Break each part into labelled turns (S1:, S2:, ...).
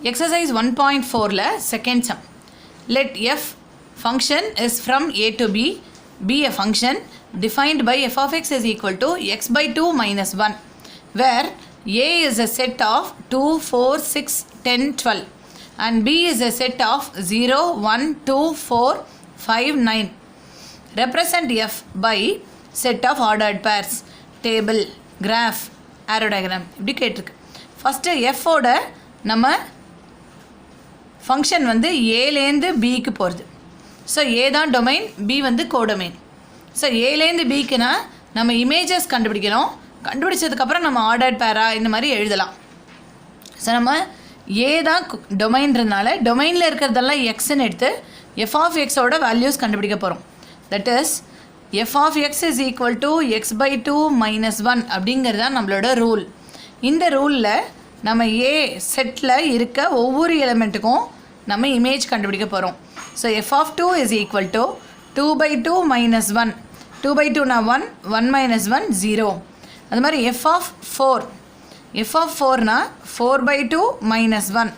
S1: Exercise 1.4 la second sum. Let f function is from a to b be a function defined by f of x is equal to x by 2 minus 1, where a is a set of 2, 4, 6, 10, 12 and b is a set of 0, 1, 2, 4, 5, 9. Represent f by set of ordered pairs, table, graph, arrow diagram. இப்படி கேட்டிருக்கு. First எஃபோட நம்ம function வந்து ஏலேருந்து பிக்கு போகிறது. So ஏ தான் domain, B வந்து codomain. So ஏலேருந்து பிக்குனா நம்ம images கண்டுபிடிக்கணும். கண்டுபிடிச்சதுக்கப்புறம் நம்ம ஆர்டர்ட் பேரா இந்த மாதிரி எழுதலாம். ஸோ நம்ம ஏ தான் டொமைன்றதுனால டொமைனில் இருக்கிறதெல்லாம் எக்ஸ்ன்னு எடுத்து எஃப் ஆஃப் எக்ஸோட வேல்யூஸ் கண்டுபிடிக்க போகிறோம். That is f of x is equal to x by 2 minus 1 அப்படிங்கிறது தான் நம்மளோட ரூல். இந்த ரூலில் நம்ம ஏ செட்டில் இருக்க ஒவ்வொரு எலிமெண்ட்டுக்கும் நம்ம இமேஜ் கண்டுபிடிக்க போகிறோம். So f of 2 is equal to 2 by 2 minus 1. 2 by 2 na 1, 1 minus 1 0. அது மாதிரி f of 4. F of 4 4 by 2 minus 1.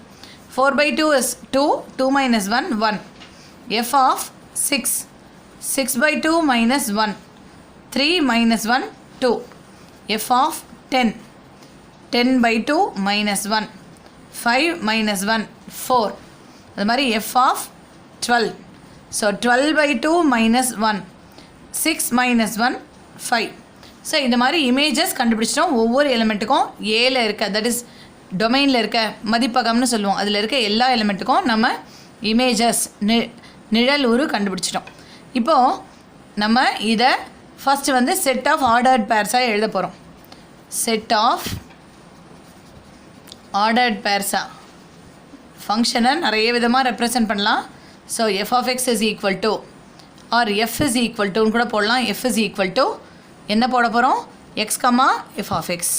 S1: 4 by 2 is 2, 2 minus 1 1. F of 6. 6 by 2 minus 1. 3 minus 1 2. F of 10. 10 by 2 minus 1. 5 minus 1 4. அது மாதிரி f of 12. So 12 by 2 minus 1. 6 minus 1 5. So இந்த மாதிரி images கண்டுபிடிச்சிட்டோம். ஒவ்வொரு எலிமெண்ட்டுக்கும் ஏல இருக்க, தட் இஸ் டொமைனில் இருக்க மதிப்பகம்னு சொல்லுவோம், அதில் இருக்க எல்லா எலிமெண்ட்டுக்கும் நம்ம இமேஜஸ் நிழல் உரு கண்டுபிடிச்சிட்டோம். இப்போது நம்ம இதை ஃபஸ்ட்டு வந்து செட் ஆஃப் ஆர்டர்ட் பேர்ஸாக எழுத போகிறோம். செட் ஆஃப் ஆர்டர்ட் பேர்ஸாக ஃபங்க்ஷனை நிறைய விதமாக ரெப்ரசன்ட் பண்ணலாம். So f of x is equal to or f is equal டுன்னு கூட போடலாம். எஃப் இஸ் ஈக்குவல் டு என்ன போட போகிறோம், x comma f of x.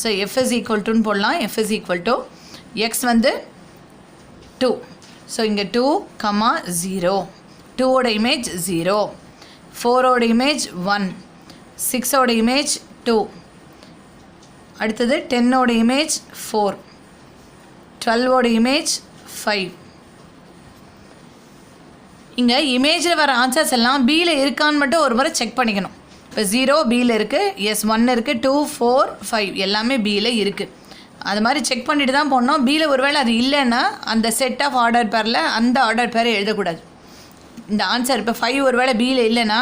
S1: So f is equal டுன்னு போடலாம். F is equal to x வந்து 2. ஸோ இங்கே 2 கமா 0. 2ஓட இமேஜ் 0, 4ஓட இமேஜ் 1, 6ஓட இமேஜ் 2, அடுத்தது 10ஓட இமேஜ் 4, 12ஓட இமேஜ் 5. இங்கே இமேஜில் வர ஆன்சர்ஸ் எல்லாம் பியில் இருக்கான்னு மட்டும் ஒரு முறை செக் பண்ணிக்கணும். இப்போ 0 பியில் இருக்குது, எஸ் 1 இருக்குது, 2, 4, 5 எல்லாமே பியில் இருக்குது. அது மாதிரி செக் பண்ணிட்டு தான் போடணும். பியில் ஒருவேளை அது இல்லைன்னா அந்த செட் ஆஃப் ஆர்டர் பேரில் அந்த ஆர்டர் பேரை எழுதக்கூடாது. இந்த ஆன்சர் இப்போ 5 ஒருவேளை பியில் இல்லைன்னா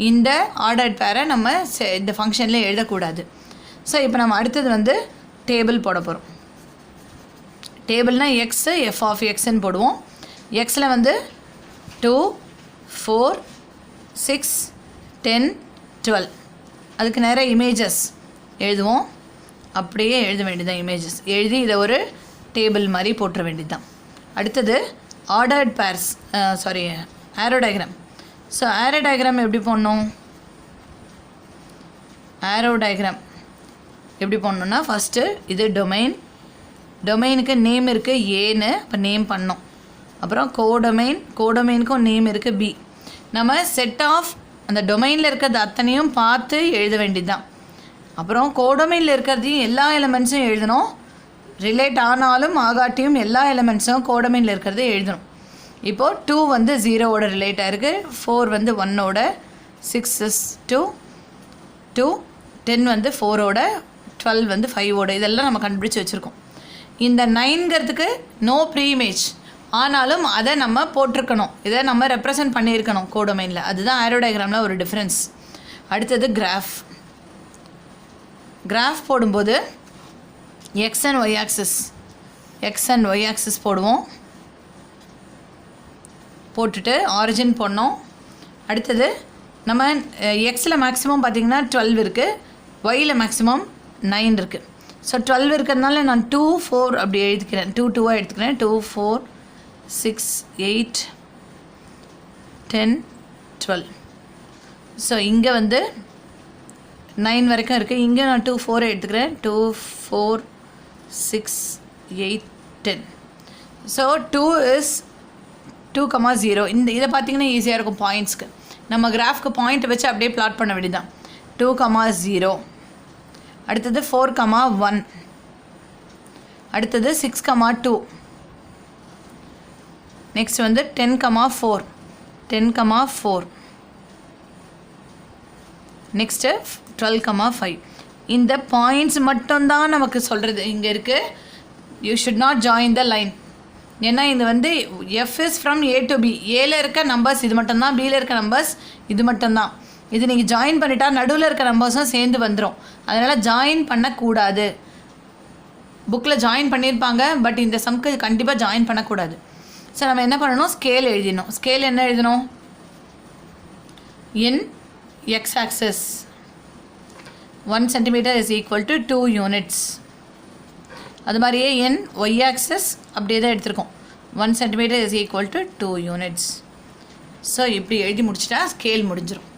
S1: இந்த ஆர்டர் பேரை நம்ம இந்த ஃபங்க்ஷனில் எழுதக்கூடாது. ஸோ இப்போ நம்ம அடுத்தது வந்து டேபிள் போட போகிறோம். டேபிள்னால் எக்ஸு எஃப் ஆஃப் எக்ஸ்ன்னு போடுவோம். எக்ஸில் வந்து 2, 4, 6, 10, 12 அதுக்கு நேராக இமேஜஸ் எழுதுவோம். அப்படியே எழுத வேண்டியதான் இமேஜஸ் எழுதி இதை ஒரு டேபிள் மாதிரி போட்டுற வேண்டியது தான். அடுத்தது ordered pairs, arrow diagram. So arrow diagram எப்படி போடணும், ஆரோ டயக்ராம் எப்படி போடணுன்னா ஃபஸ்ட்டு இது டொமைன், டொமைனுக்கு நேம் இருக்குது ஏன்னு, இப்போ நேம் பண்ணோம். அப்புறம் கோடொமைன், கோடொமைனுக்கும் நேம் இருக்குது பி. நம்ம செட் ஆஃப் அந்த டொமைனில் இருக்கிறது அத்தனையும் பார்த்து எழுத வேண்டியது தான். அப்புறம் கோடொமைனில் இருக்கிறதையும் எல்லா எலிமெண்ட்ஸும் எழுதணும். ரிலேட் ஆனாலும் ஆகாட்டியும் எல்லா எலிமெண்ட்ஸும் கோடொமைனில் இருக்கிறத எழுதணும். இப்போது 2 வந்து 0ஓட ரிலேட் ஆகிருக்கு, 4 வந்து 1ஓட, 6 is 2, 10 வந்து 4ஓட, 12 வந்து 5ஓட, இதெல்லாம் நம்ம கண்டுபிடிச்சி வச்சுருக்கோம். இந்த 9ங்கிறதுக்கு நோ ப்ரீ இமேஜ், ஆனாலும் அதை நம்ம போட்டிருக்கணும், இதை நம்ம ரெப்ரசன்ட் பண்ணியிருக்கணும் கோடொமைனில். அதுதான் ஆரோ டயக்ராமில் ஒரு டிஃப்ரென்ஸ். அடுத்தது கிராஃப். கிராஃப் போடும்போது எக்ஸ் அண்ட் ஒய் ஆக்சிஸ் போடுவோம். போட்டுட்டு ஆரிஜின் போடணும். அடுத்தது நம்ம எக்ஸில் மேக்ஸிமம் பார்த்திங்கன்னா 12 இருக்குது, ஒயில் மேக்ஸிமம் 9 இருக்குது. ஸோ 12 இருக்கிறதுனால நான் 2, 4 அப்படி எழுதிக்கிறேன், 2, 2 எடுத்துக்கிறேன். 2, 4, 6, 8, 10, 12. ஸோ இங்கே வந்து 9 வரைக்கும் இருக்குது. இங்கே நான் 2, 4 எடுத்துக்கிறேன். 2, 4, 6, 8, 10. So 2 is 2, 0. இதை பார்த்திங்கன்னா ஈஸியாக இருக்கும் பாயிண்ட்ஸ்க்கு. நம்ம கிராஃப்க்கு பாயிண்ட் வச்சு அப்படியே பிளாட் பண்ண வேண்டியதான். 2, 0. அடுத்தது 4, 1. அடுத்தது 6, 2. நெக்ஸ்ட் வந்து 10,4 நெக்ஸ்ட்டு 12,5. இந்த பாயிண்ட்ஸ் மட்டும்தான் நமக்கு சொல்கிறது இங்கே இருக்குது. You should not join the line. ஏன்னா இது வந்து f is from A to B. ஏல இருக்க நம்பர்ஸ் இது மட்டும்தான், பியில் இருக்க நம்பர்ஸ் இது மட்டும்தான். இது நீங்கள் ஜாயின் பண்ணிட்டா நடுவில் இருக்க நம்பர்ஸும் சேர்ந்து வந்துடும். அதனால் ஜாயின் பண்ணக்கூடாது. புக்கில் ஜாயின் பண்ணியிருப்பாங்க, பட் இந்த சம்க்கு கண்டிப்பாக ஜாயின் பண்ணக்கூடாது. ஸோ நம்ம என்ன பண்ணணும், ஸ்கேல் எழுதிடணும். ஸ்கேல் என்ன எழுதணும், in x axis 1 centimetre is equal to 2 units. அது மாதிரியே என் ஒய் ஆக்சஸ் அப்படியே தான் எடுத்திருக்கோம். 1 centimetre is equal to 2 units. So இப்படி எழுதி முடிச்சிட்டா ஸ்கேல் முடிஞ்சிடும்.